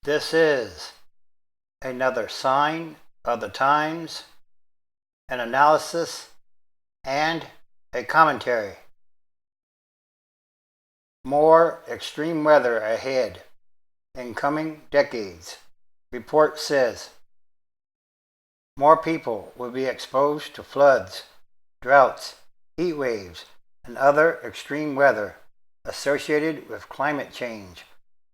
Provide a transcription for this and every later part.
This is another sign of the times, an analysis, and a commentary. More extreme weather ahead in coming decades, report says. More people will be exposed to floods, droughts, heat waves, and other extreme weather associated with climate change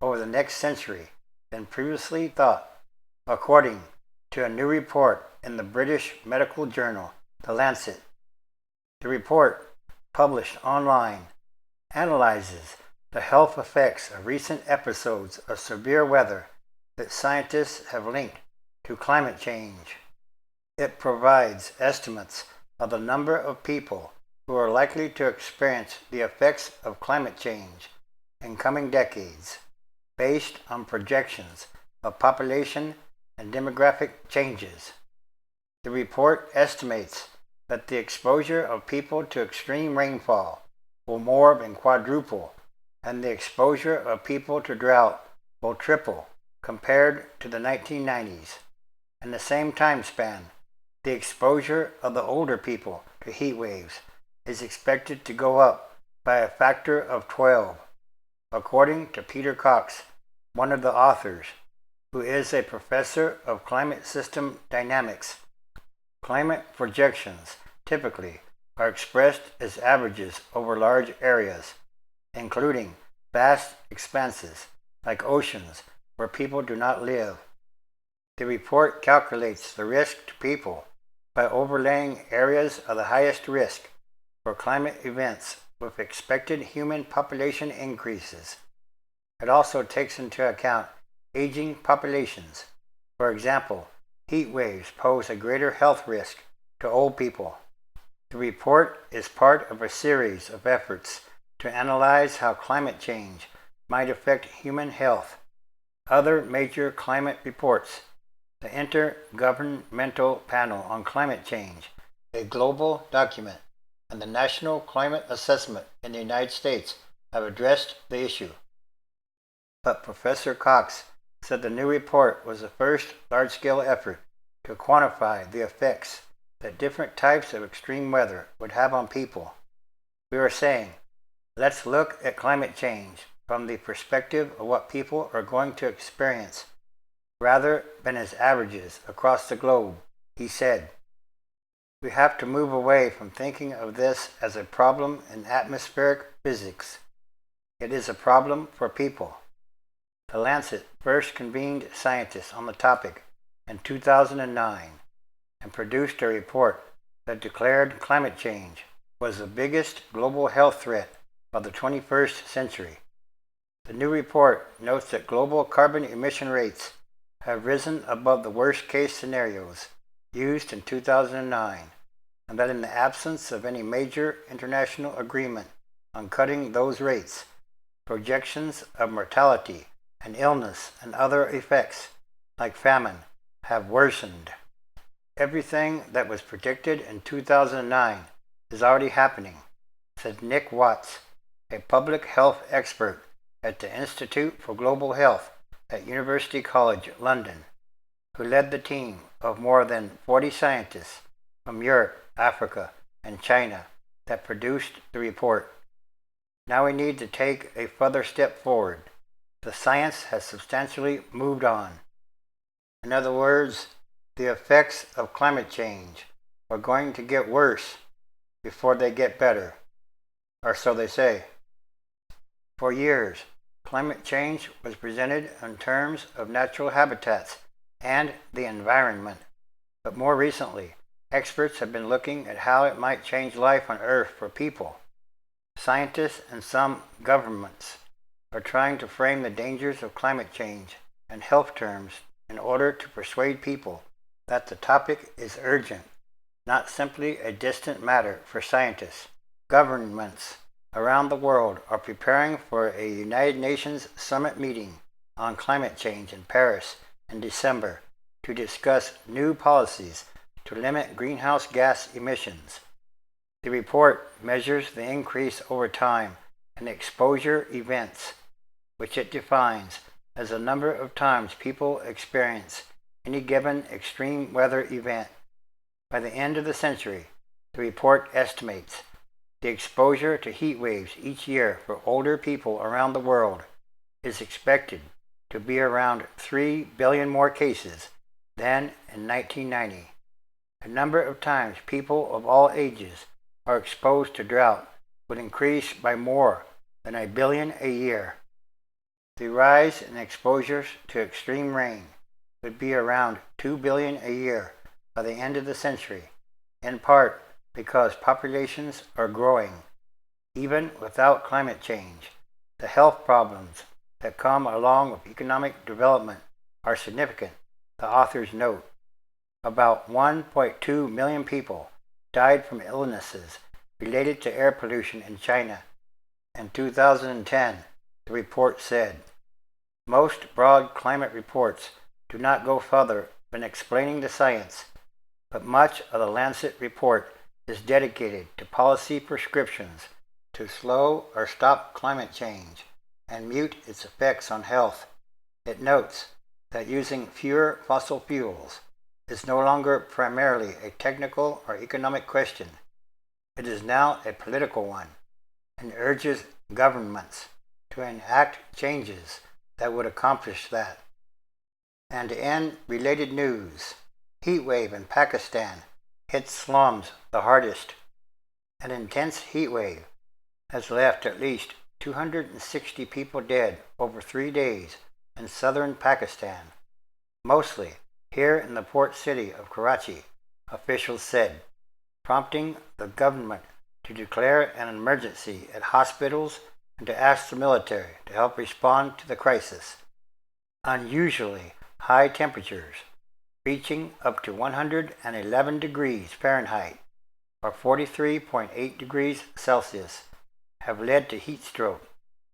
over the next century than previously thought, according to a new report in the British medical journal, The Lancet. The report, published online, analyzes the health effects of recent episodes of severe weather that scientists have linked to climate change. It provides estimates of the number of people who are likely to experience the effects of climate change in coming decades, based on projections of population and demographic changes. The report estimates that the exposure of people to extreme rainfall will more than quadruple, and the exposure of people to drought will triple compared to the 1990s. In the same time span, the exposure of the older people to heat waves is expected to go up by a factor of 12, according to Peter Cox, one of the authors, who is a professor of climate system dynamics. Climate projections typically are expressed as averages over large areas, including vast expanses like oceans where people do not live. The report calculates the risk to people by overlaying areas of the highest risk for climate events with expected human population increases. It also takes into account aging populations. For example, heat waves pose a greater health risk to old people. The report is part of a series of efforts to analyze how climate change might affect human health. Other major climate reports, the Intergovernmental Panel on Climate Change, a global document, and the National Climate Assessment in the United States have addressed the issue. But Professor Cox said the new report was the first large-scale effort to quantify the effects that different types of extreme weather would have on people. We are saying, let's look at climate change from the perspective of what people are going to experience, rather than as averages across the globe, he said. We have to move away from thinking of this as a problem in atmospheric physics. It is a problem for people. The Lancet first convened scientists on the topic in 2009 and produced a report that declared climate change was the biggest global health threat of the 21st century. The new report notes that global carbon emission rates have risen above the worst-case scenarios used in 2009, and that in the absence of any major international agreement on cutting those rates, projections of mortality and illness and other effects, like famine, have worsened. Everything that was predicted in 2009 is already happening, said Nick Watts, a public health expert at the Institute for Global Health at University College London, who led the team of more than 40 scientists from Europe, Africa, and China that produced the report. Now we need to take a further step forward. The science has substantially moved on. In other words, the effects of climate change are going to get worse before they get better, or so they say. For years, climate change was presented in terms of natural habitats and the environment, but more recently, experts have been looking at how it might change life on Earth for people. Scientists and some governments are trying to frame the dangers of climate change in health terms in order to persuade people that the topic is urgent, not simply a distant matter for scientists. Governments around the world are preparing for a United Nations summit meeting on climate change in Paris in December to discuss new policies to limit greenhouse gas emissions. The report measures the increase over time in exposure events, which it defines as the number of times people experience any given extreme weather event. By the end of the century, the report estimates the exposure to heat waves each year for older people around the world is expected to be around 3 billion more cases than in 1990. The number of times people of all ages are exposed to drought would increase by more than 1 billion a year. The rise in exposures to extreme rain would be around 2 billion a year by the end of the century, in part because populations are growing. Even without climate change, the health problems that come along with economic development are significant, the authors note. About 1.2 million people died from illnesses related to air pollution in China in 2010, the report said. Most broad climate reports do not go further than explaining the science, but much of the Lancet report is dedicated to policy prescriptions to slow or stop climate change and mute its effects on health. It notes that using fewer fossil fuels is no longer primarily a technical or economic question. It is now a political one, and urges governments to enact changes that would accomplish that. And to end related news, heat wave in Pakistan hits slums the hardest. An intense heat wave has left at least 260 people dead over 3 days in southern Pakistan, mostly here in the port city of Karachi, officials said, prompting the government to declare an emergency at hospitals and to ask the military to help respond to the crisis. Unusually high temperatures, reaching up to 111 degrees Fahrenheit or 43.8 degrees Celsius, have led to heat stroke,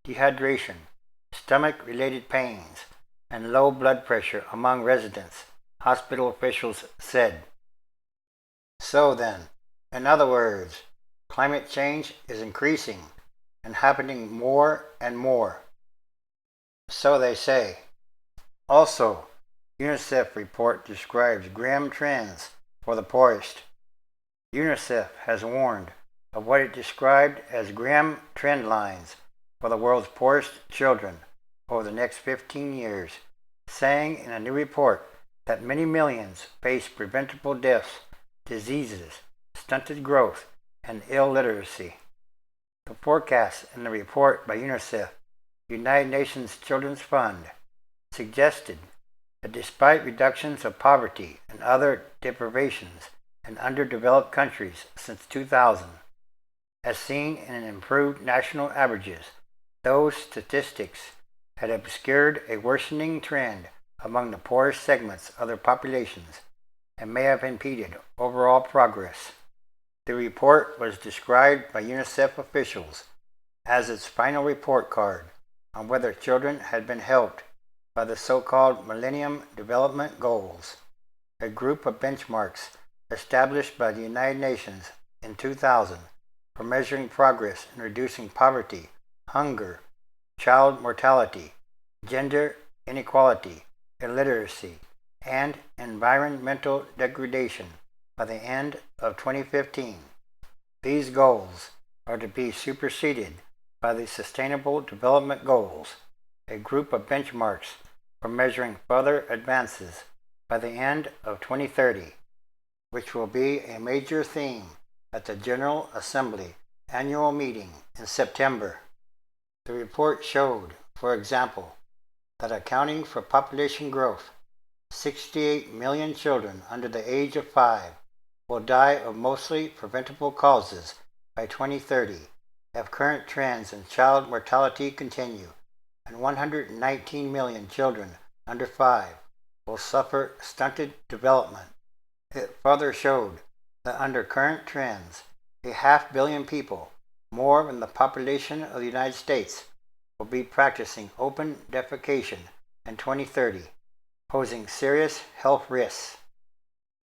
dehydration, stomach-related pains, and low blood pressure among residents, hospital officials said. So then, in other words, climate change is increasing and happening more and more. So they say. Also, UNICEF report describes grim trends for the poorest. UNICEF has warned of what it described as grim trend lines for the world's poorest children over the next 15 years, saying in a new report that many millions face preventable deaths, diseases, stunted growth, and illiteracy. The forecasts in the report by UNICEF, United Nations Children's Fund, suggested that despite reductions of poverty and other deprivations in underdeveloped countries since 2000, as seen in improved national averages, those statistics had obscured a worsening trend among the poorest segments of their populations and may have impeded overall progress. The report was described by UNICEF officials as its final report card on whether children had been helped by the so-called Millennium Development Goals, a group of benchmarks established by the United Nations in 2000 for measuring progress in reducing poverty, hunger, child mortality, gender inequality, illiteracy, and environmental degradation by the end of 2015. These goals are to be superseded by the Sustainable Development Goals, a group of benchmarks for measuring further advances by the end of 2030, which will be a major theme at the General Assembly annual meeting in September. The report showed, for example, that accounting for population growth, 68 million children under the age of 5 will die of mostly preventable causes by 2030 if current trends in child mortality continue, and 119 million children under 5 will suffer stunted development. It further showed that under current trends, 500 million people, more than the population of the United States, will be practicing open defecation in 2030, posing serious health risks.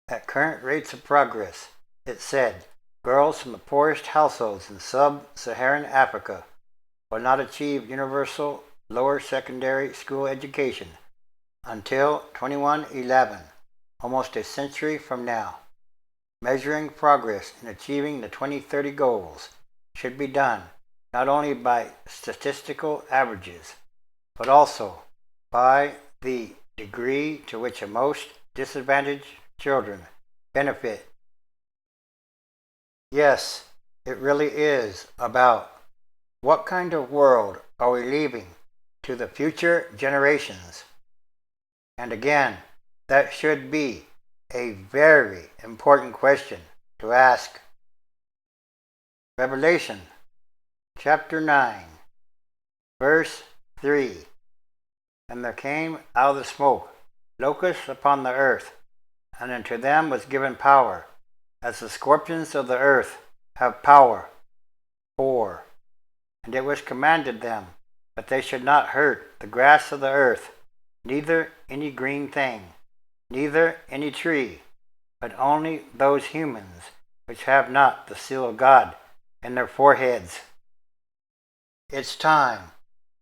At current rates of progress, it said, girls from the poorest households in sub-Saharan Africa will not achieve universal lower secondary school education until 2111, almost a century from now. Measuring progress in achieving the 2030 goals should be done not only by statistical averages, but also by the degree to which most disadvantaged children benefit. Yes, it really is about what kind of world are we leaving to the future generations? And again, that should be a very important question to ask. Revelation chapter 9, verse 3. And there came out of the smoke locusts upon the earth, and unto them was given power, as the scorpions of the earth have power. 4. And it was commanded them that they should not hurt the grass of the earth, neither any green thing, neither any tree, but only those humans which have not the seal of God in their foreheads. It's time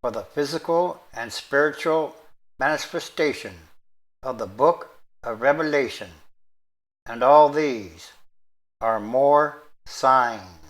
for the physical and spiritual manifestation of the book of Revelation, and all these are more signs.